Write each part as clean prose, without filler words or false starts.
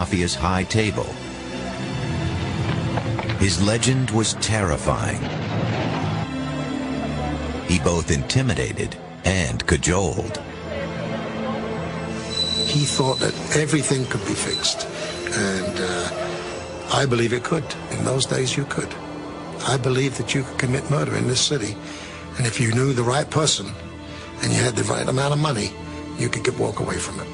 Mafia's high table. His legend was terrifying. He both intimidated and cajoled. He thought that everything could be fixed, and I believe it could. In those days, you could. I believe that you could commit murder in this city, and if you knew the right person and you had the right amount of money, you could walk away from it.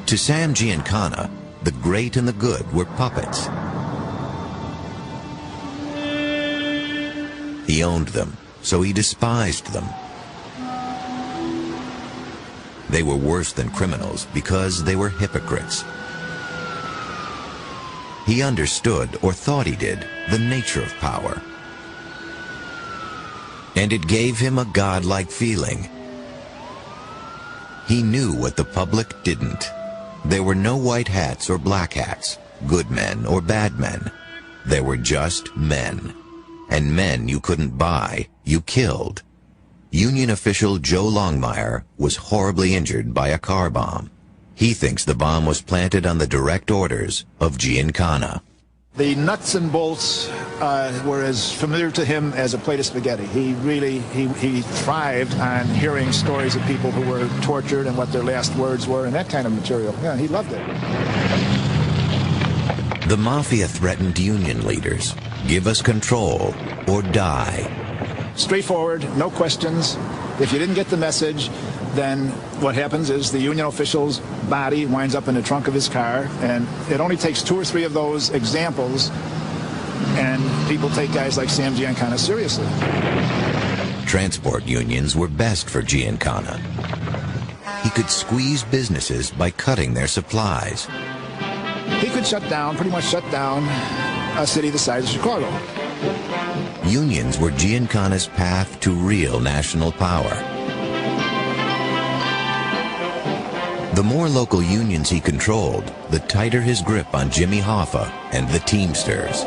To Sam Giancana, the great and the good were puppets. He owned them, so he despised them. They were worse than criminals because they were hypocrites. He understood, or thought he did, the nature of power. And it gave him a godlike feeling. He knew what the public didn't. There were no white hats or black hats, good men or bad men. There were just men. And men you couldn't buy, you killed. Union official Joe Longmire was horribly injured by a car bomb. He thinks the bomb was planted on the direct orders of Giancana. The nuts and bolts were as familiar to him as a plate of spaghetti. He thrived on hearing stories of people who were tortured and what their last words were and that kind of material. Yeah, he loved it. The Mafia threatened union leaders. Give us control or die. Straightforward, no questions. If you didn't get the message, then what happens is the union official's body winds up in the trunk of his car, and it only takes 2 or 3 of those examples, and people take guys like Sam Giancana seriously. Transport unions were best for Giancana. He could squeeze businesses by cutting their supplies. He could pretty much shut down a city the size of Chicago. Unions were Giancana's path to real national power. The more local unions he controlled, the tighter his grip on Jimmy Hoffa and the Teamsters.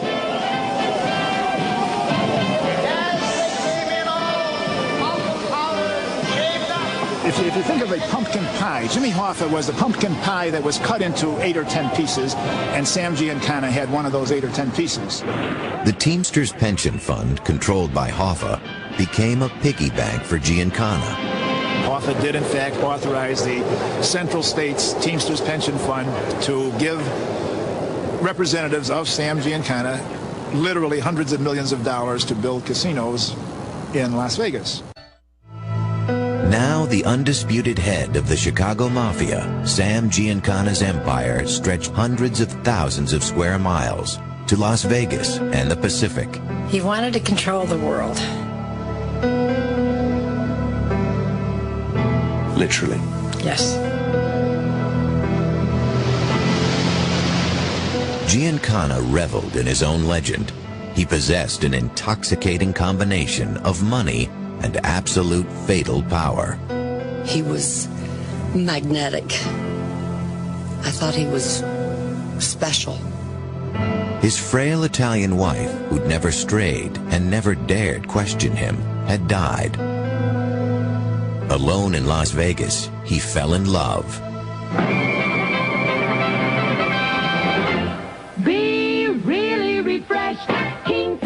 If you think of a pumpkin pie, Jimmy Hoffa was a pumpkin pie that was cut into 8 or 10 pieces, and Sam Giancana had one of those 8 or 10 pieces. The Teamsters Pension Fund, controlled by Hoffa, became a piggy bank for Giancana. Hoffa did, in fact, authorize the Central States Teamsters Pension Fund to give representatives of Sam Giancana literally hundreds of millions of dollars to build casinos in Las Vegas. Now the undisputed head of the Chicago Mafia, Sam Giancana's empire stretched hundreds of thousands of square miles to Las Vegas and the Pacific. He wanted to control the world. Literally. Yes. Giancana reveled in his own legend. He possessed an intoxicating combination of money and absolute fatal power. He was magnetic. I thought he was special. His frail Italian wife, who'd never strayed and never dared question him, had died. Alone in Las Vegas, he fell in love. Be really refreshed.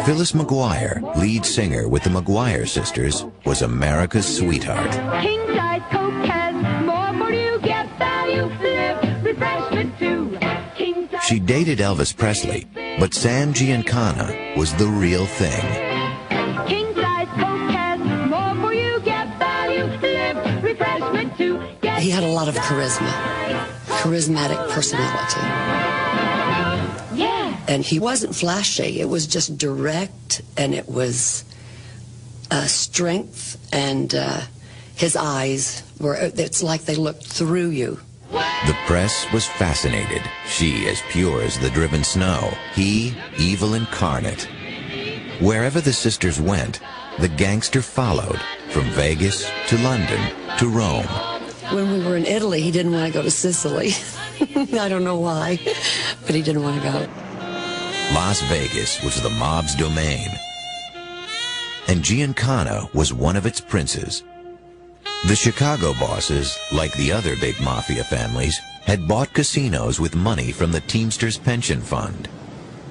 Phyllis McGuire, lead singer with the McGuire sisters, was America's sweetheart. King size Coke has more for you, get value, live refreshment too. King size. She dated Elvis Presley, but Sam Giancana was the real thing. King size Coke has more for you, get value, live refreshment too. He had a lot of charismatic personality. Yeah. And he wasn't flashy. It was just direct, and it was strength, and his eyes were, it's like they looked through you. The press was fascinated. She as pure as the driven snow. He evil incarnate. Wherever the sisters went, the gangster followed, from Vegas to London to Rome. When we were in Italy, he didn't want to go to Sicily. I don't know why, but he didn't want to go. Las Vegas was the mob's domain, and Giancana was one of its princes. The Chicago bosses, like the other big mafia families, had bought casinos with money from the Teamsters Pension Fund.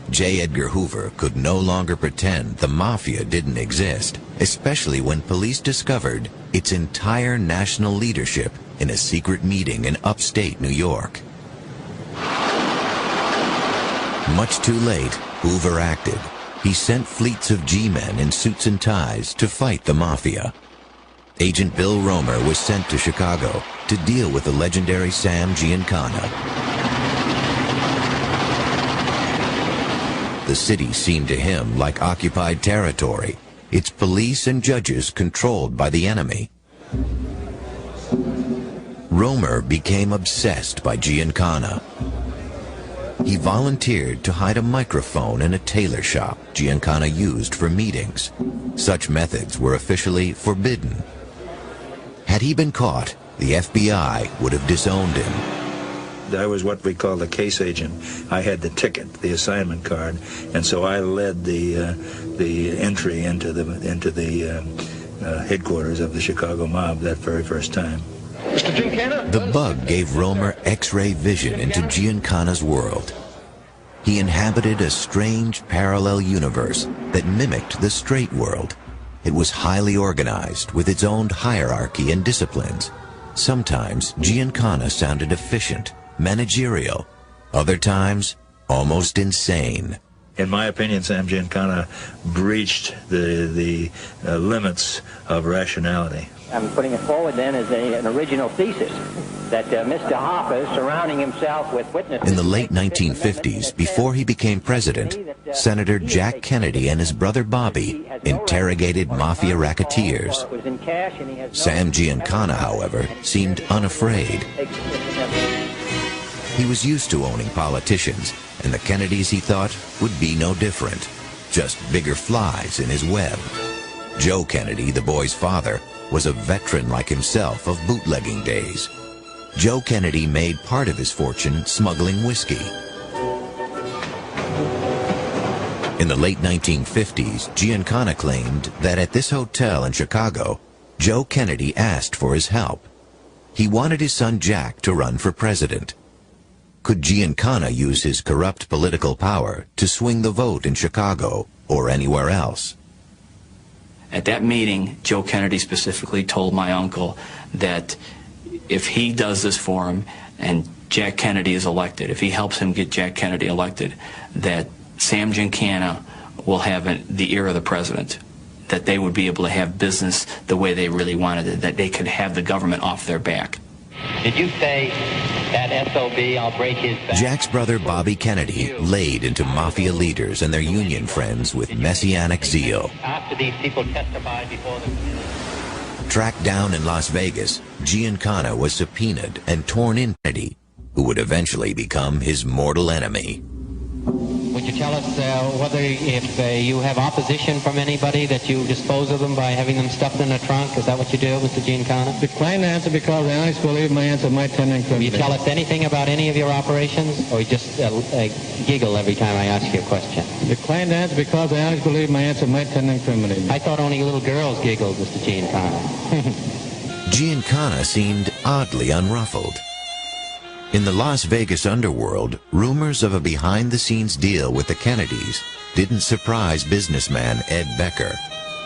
J. Edgar Hoover could no longer pretend the mafia didn't exist, especially when police discovered its entire national leadership in a secret meeting in upstate New York. Much too late, Hoover acted. He sent fleets of G-men in suits and ties to fight the mafia. Agent Bill Romer was sent to Chicago to deal with the legendary Sam Giancana. The city seemed to him like occupied territory, its police and judges controlled by the enemy. Romer became obsessed by Giancana. He volunteered to hide a microphone in a tailor shop Giancana used for meetings. Such methods were officially forbidden. Had he been caught, the FBI would have disowned him. I was what we call the case agent. I had the ticket, the assignment card, and so I led the entry into the headquarters of the Chicago mob that very first time. The bug gave Romer X-ray vision into Giancana's world. He inhabited a strange parallel universe that mimicked the straight world. It was highly organized with its own hierarchy and disciplines. Sometimes Giancana sounded efficient, managerial. Other times, almost insane. In my opinion, Sam Giancana breached the limits of rationality. I'm putting it forward then as an original thesis that Mr. Hoffa, surrounding himself with witnesses... In the late 1950s, before he became president, Senator Jack Kennedy and his brother Bobby interrogated mafia racketeers. Sam Giancana, however, seemed unafraid. He was used to owning politicians, and the Kennedys, he thought, would be no different. Just bigger flies in his web. Joe Kennedy, the boy's father, was a veteran like himself of bootlegging days. Joe Kennedy made part of his fortune smuggling whiskey. In the late 1950s, Giancana claimed that at this hotel in Chicago, Joe Kennedy asked for his help. He wanted his son Jack to run for president. Could Giancana use his corrupt political power to swing the vote in Chicago or anywhere else? At that meeting, Joe Kennedy specifically told my uncle that if he does this for him and Jack Kennedy is elected, if he helps him get Jack Kennedy elected, that Sam Giancana will have the ear of the president, that they would be able to have business the way they really wanted it, that they could have the government off their back. Did you say that SOB, I'll break his back? Jack's brother Bobby Kennedy laid into mafia leaders and their union friends with messianic zeal. After these people testified before the... Tracked down in Las Vegas, Giancana was subpoenaed and torn in Kennedy, who would eventually become his mortal enemy. Would you tell us whether if you have opposition from anybody that you dispose of them by having them stuffed in a trunk? Is that what you do, Mr. Giancana? Decline to answer because I honestly believe my answer might tend to incriminate. Will you tell us anything about any of your operations, or you just giggle every time I ask you a question? Decline to answer because I honestly believe my answer might tend to incriminate me. I thought only little girls giggled, Mr. Giancana. Giancana seemed oddly unruffled. In the Las Vegas underworld, rumors of a behind-the-scenes deal with the Kennedys didn't surprise businessman Ed Becker.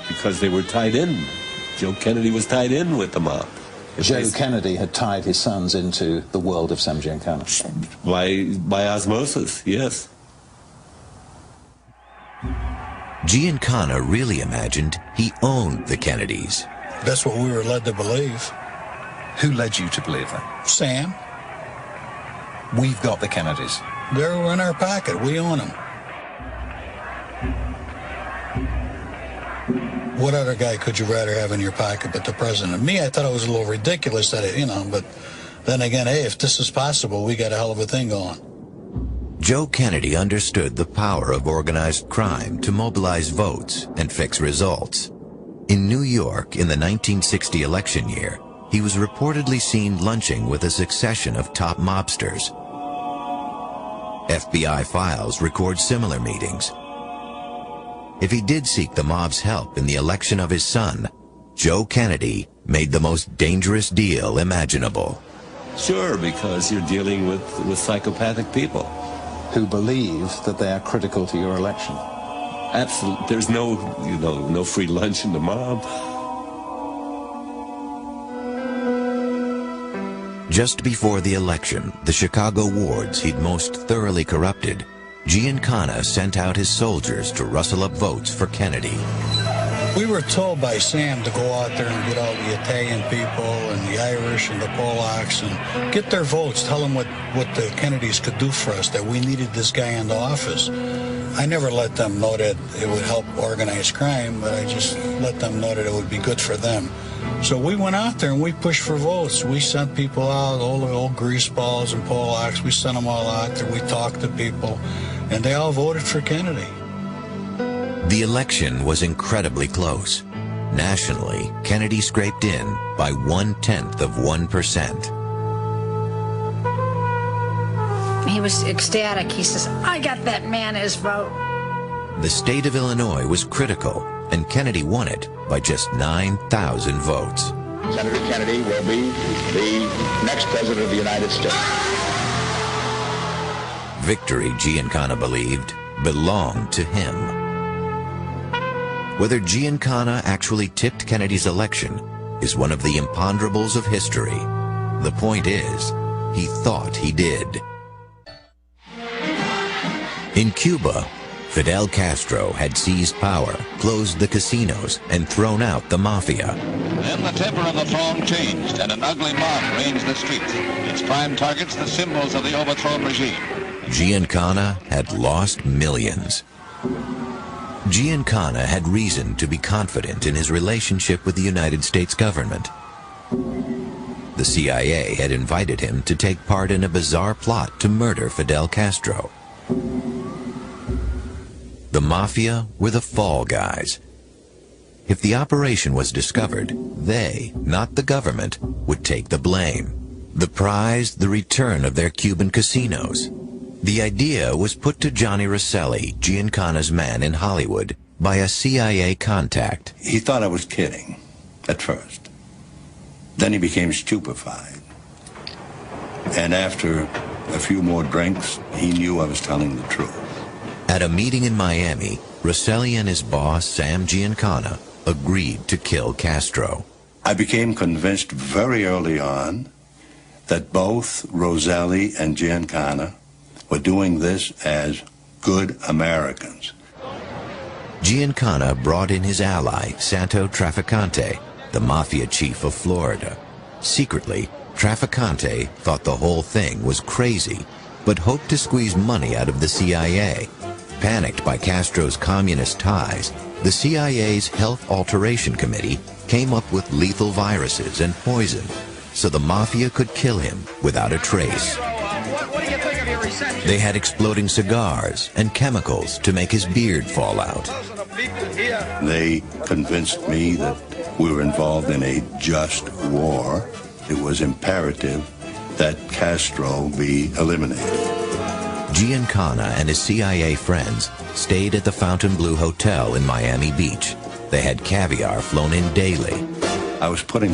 Because they were tied in. Joe Kennedy was tied in with the mob. Joe Kennedy had tied his sons into the world of Sam Giancana. By osmosis, yes. Giancana really imagined he owned the Kennedys. That's what we were led to believe. Who led you to believe that? Sam. We've got the Kennedys. They're in our pocket. We own them. What other guy could you rather have in your pocket but the president? Me, I thought it was a little ridiculous that but then again, hey, if this is possible, we got a hell of a thing going. Joe Kennedy understood the power of organized crime to mobilize votes and fix results. In New York, in the 1960 election year, he was reportedly seen lunching with a succession of top mobsters. FBI files record similar meetings. If he did seek the mob's help in the election of his son, Joe Kennedy made the most dangerous deal imaginable. Sure, because you're dealing with psychopathic people. Who believe that they are critical to your election. Absolutely. There's no free lunch in the mob. Just before the election, the Chicago wards he'd most thoroughly corrupted, Giancana sent out his soldiers to rustle up votes for Kennedy. We were told by Sam to go out there and get all the Italian people and the Irish and the Polacks and get their votes, tell them what the Kennedys could do for us, that we needed this guy in the office. I never let them know that it would help organized crime, but I just let them know that it would be good for them. So we went out there and we pushed for votes. We sent people out, all the old greaseballs and Polacks, we sent them all out there. We talked to people, and they all voted for Kennedy. The election was incredibly close. Nationally, Kennedy scraped in by 0.1%. He was ecstatic. He says, I got that man his vote. The state of Illinois was critical, and Kennedy won it by just 9,000 votes. Senator Kennedy will be the next president of the United States. Victory, Giancana believed, belonged to him. Whether Giancana actually tipped Kennedy's election is one of the imponderables of history. The point is, he thought he did. In Cuba, Fidel Castro had seized power, closed the casinos, and thrown out the mafia. Then the temper of the throng changed, and an ugly mob ranged the streets. Its prime targets the symbols of the overthrown regime. Giancana had lost millions. Giancana had reason to be confident in his relationship with the United States government. The CIA had invited him to take part in a bizarre plot to murder Fidel Castro. The mafia were the fall guys. If the operation was discovered, they, not the government, would take the blame. The prize, the return of their Cuban casinos. The idea was put to Johnny Rosselli, Giancana's man in Hollywood, by a CIA contact. He thought I was kidding, at first. Then he became stupefied. And after a few more drinks, he knew I was telling the truth. At a meeting in Miami, Rosselli and his boss, Sam Giancana, agreed to kill Castro. I became convinced very early on that both Rosselli and Giancana were doing this as good Americans. Giancana brought in his ally, Santo Trafficante, the mafia chief of Florida. Secretly, Trafficante thought the whole thing was crazy, but hoped to squeeze money out of the CIA. Panicked by Castro's communist ties, the CIA's Health Alteration Committee came up with lethal viruses and poison, so the mafia could kill him without a trace. They had exploding cigars and chemicals to make his beard fall out. They convinced me that we were involved in a just war. It was imperative that Castro be eliminated. Giancana and his CIA friends stayed at the Fontainebleau Hotel in Miami Beach. They had caviar flown in daily. I was putting